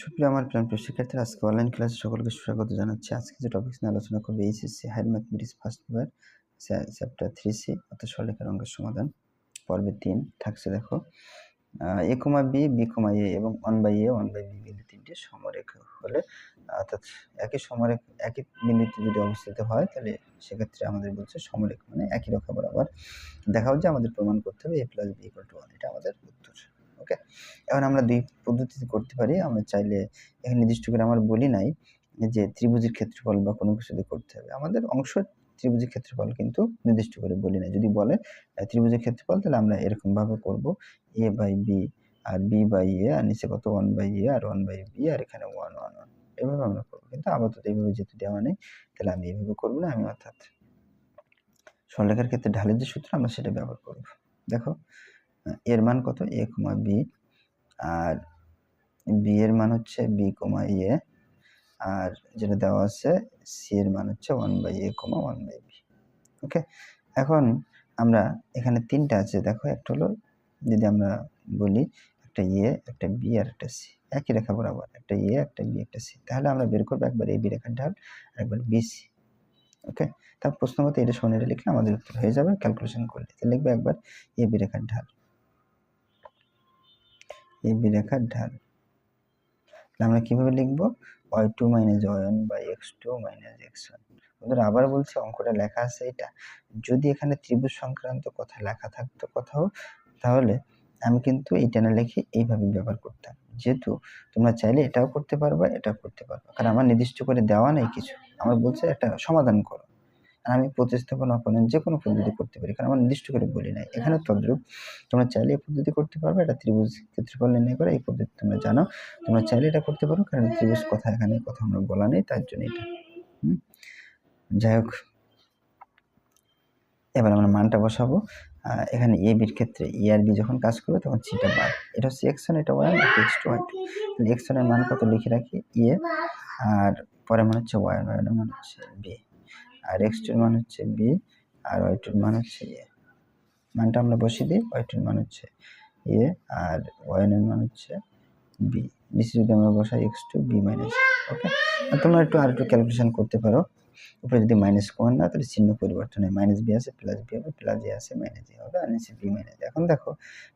সুপ্রিয় আমার প্রিয় শিক্ষার্থীরা, আজকে অনলাইন ক্লাসে সকলকে সুস্বাগত জানাচ্ছি। আজকে যে টপিকস নিয়ে আলোচনা করবো HSC higher mathematics first paper chapter 3C অর্থাৎ সরলরেখার অঙ্কের সমাধান পর্বে 3 থাকছে। দেখো, a, b, b, a এবং 1/a 1/b বিন্দু তিনটি সমরেখা হলে, অর্থাৎ একই বিন্দুতে যদি অবস্থিত হয় তাহলে সেক্ষেত্রে আমাদের বলছে সমরেখা মানে একই রেখা বরাবর দেখা হচ্ছে। আমাদের প্রমাণ করতে হবে a + b = 1, এটা আমাদের উত্তর। ওকে, এখন আমরা দুই পদ্ধতিতে করতে পারি। আমরা চাইলে এখানে নির্দিষ্ট করে আমার বলি নাই যে ত্রিভুজের ক্ষেত্রফল বা কোনো কিছু দিয়ে করতে হবে। আমাদের অংশ ত্রিভুজের ক্ষেত্রফল কিন্তু নির্দিষ্ট করে বলি নাই। যদি বলে ত্রিভুজের ক্ষেত্রফল, তাহলে আমরা এরকম ভাবে করব a/b আর b/a আর নিচে কত 1/a আর 1/b আর এখানে 1 1 1, এভাবে আমরা করব। কিন্তু আপাতত এইভাবে যেহেতু দেওয়া নেই, তাহলে আমি এইভাবে করব না। আমি অর্থাৎ সরলরেখার ক্ষেত্রে ঢালের যে সূত্র আমরা সেটা ব্যবহার করব। দেখো, এর মান কত a, b আর b এর মান হচ্ছে b, a আর যেটা দেওয়া আছে c এর মান হচ্ছে 1/a, 1/b। ওকে, এখন আমরা এখানে তিনটা আছে। দেখো, একটা হলো যদি আমরা বলি একটা a, একটা b আর একটা c, একই রেখা বরাবর একটা a, একটা b, একটা c, তাহলে আমরা বের করব একবার ab রেখার ঢাল আর একবার bc। ওকে, তার প্রশ্ন মতো এটা সমান এটা লিখলে আমাদের উত্তর হয়ে যাবে ক্যালকুলেশন করলে। তাহলে লিখবে একবার ab রেখার ঢাল, ab রেখার ঢাল। আমরা কিভাবে লিখব? y2 - y1 / x2 - x1। বন্ধুরা, আবার বলছি, অঙ্কটা লেখা আছে এটা। যদি এখানে ত্রিভুজ সংক্রান্ত কথা লেখা থাকতো কোথাও, তাহলে আমি কিন্তু এইটা না লিখে এইভাবে ব্যবহার করতাম। যেহেতু তোমরা চাইলে এটাও করতে পারবা, এটাও করতে পারবা, কারণ আমার নির্দিষ্ট করে দেওয়া নেই কিছু। আমার বলছে একটা সমাধান করো, আর আমি প্রতিস্থাপন অপনয়ন যে কোনো পদ্ধতি করতে পারি, কারণ আমার নির্দিষ্ট করে বলি নাই। এখানে তদ্রূপ তোমরা চাইলে এই পদ্ধতি করতে পারবে। এটা ত্রিভুজ ক্ষেত্রফল নির্ণয় করে এই পদ্ধতি তোমরা জানো, তোমরা চাইলে এটা করতে পারো, কারণ ত্রিভুজ কথা এখানে কথা আমরা বলা নেই, তার জন্য এটা। যাই হোক, এবার আমরা মানটা বসাবো। এখানে a বির ক্ষেত্রে a আর b যখন কাজ করবে তখন সিটা বাদ। এটা হচ্ছে x1, এটা y1, এটা x2 y2। তাহলে x1 এর মান কত লিখে রাখি a, আর পরে মান হচ্ছে y1, y1 এর মান হচ্ছে b, আর x2 এর মান হচ্ছে b আর y2 এর মান হচ্ছে a। মানটা আমরা বসিয়ে দিই। y2 এর মান হচ্ছে a আর y1 এর মান হচ্ছে b। নিচে যদি আমরা বসাই x2 b - a। ওকে, তোমরা আরেকটু ক্যালকুলেশন করতে পারো। উপরে যদি মাইনাস কমান না, তাহলে চিহ্ন পরিবর্তন হয়। -b আছে প্লাস b হবে, প্লাস a আছে মাইনাস a হবে, আর নিচে b - a। এখন দেখো,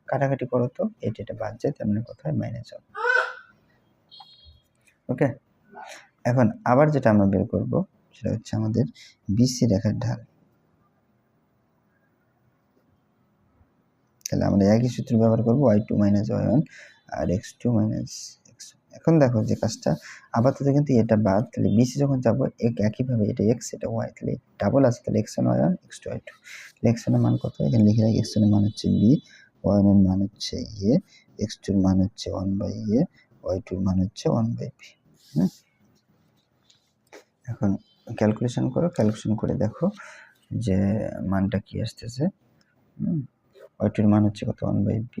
কাটাকাটি করো তো, এটা বাদ যায়, তার মানে কত হয় মাইনাস হবে। ওকে, এখন আবার যেটা আমরা বের করব সেটা হচ্ছে আমাদের bc রেখার ঢাল। তাহলে আমরা একই সূত্র ব্যবহার করব, y2 - y1 আর x2 - x1। এখন দেখো যে কাজটা, আপাতত কিন্তু এটা বাদ, তাহলে bc যখন যাবো একইভাবে এটা x, এটা y, তাহলে ডাবল আছে, তাহলে x1 y1 x2 y2। তাহলে x1 এর মান কত এখানে লিখে রাখি। x1 এর মান হচ্ছে b, y1 এর মান হচ্ছে a, x2 এর মান হচ্ছে 1/a, y2 এর মান হচ্ছে 1/b। এখন ক্যালকুলেশন করো, ক্যালকুলেশন করে দেখো যে মানটা কি আসতেছে। y2 এর মান হচ্ছে কত 1/b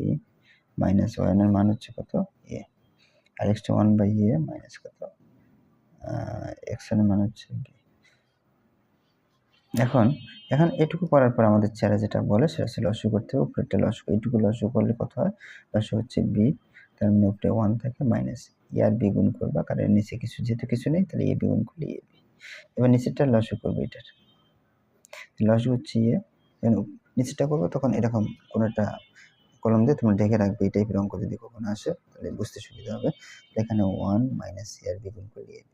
মাইনাস y1 এর মান হচ্ছে কত a, R x2 1/a minus কত x1 এর মান হচ্ছে b। এখন এটুকু করার পর আমাদের চেহারা যেটা বলে সেটা হচ্ছে লসাগু করতে হবে। উপরেরটা লসাগু, এইটুকু লসাগু করলে কত হয়? লসাগু হচ্ছে b, তার মানে উপরে 1 থাকে, মাইনাস a আর b গুণ করবা, কারণ নিচে যেহেতু কিছু নেই, তাহলে a b গুণ করলে a b। এবার নিচেরটা লসাগু করবো, এটার লসাগু হচ্ছে a, নিচেরটা করবো তখন এরকম কোনো একটা কলম দিয়ে তোমরা ঢেকে রাখবে। এই টাইপের অঙ্ক যদি কখনো আসে তাহলে বুঝতে সুবিধা হবে। এখানে 1 মাইনাস a আর b গুণ করলে a b।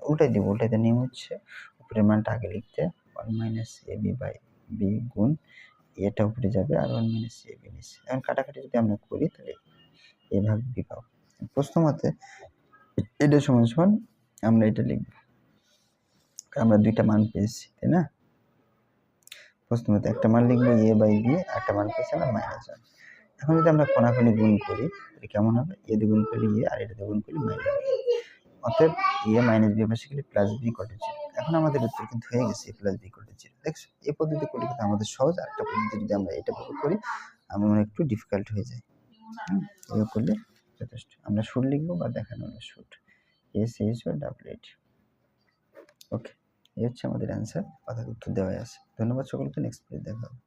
উল্টাই দিব, উল্টাইতে নিয়ম হচ্ছে উপরের মানটা আগে লিখতে, 1 মাইনাস ab বাই b গুণ এটা উপরে যাবে আর 1 মাইনাস ab নিচে। এখন কাটাকাটি যদি আমরা করি তাহলে a ভাগ b পাবো। প্রশ্ন মতে এটা সমান সমান আমরা এটা লিখব, আমরা দুইটা মান পেয়েছি, তাই না? প্রশ্ন মতে একটা মান লিখবো a বাই b, একটা মান পেয়েছি আমরা -1। এখন যদি আমরা কোণাকুণি গুণ করি তাহলে কেমন হবে? a দিয়ে গুণ করলে a আর এটা দিয়ে গুণ করলে মাইনাস b। অতএব a মাইনাস b পাশে গেলে প্লাস b = 0। এখন আমাদের উত্তর কিন্তু হয়ে গেছে a প্লাস b = 0। দেখছো, এই পদ্ধতি করলে কিন্তু আমাদের সহজ। আরেকটা পদ্ধতি যদি আমরা এটা ব্যবহার করি, আমার মনে একটু ডিফিকাল্ট হয়ে যায়। এভাবে করলে যথেষ্ট। আমরা শুট লিখবো বা দেখানো হলো শুট, SHOOT। ওকে, এই হচ্ছে আমাদের অ্যান্সার। অর্থাৎ উত্তর দেওয়া আছে। ধন্যবাদ সকলকে। নেক্সট পেজে দেখা হবে।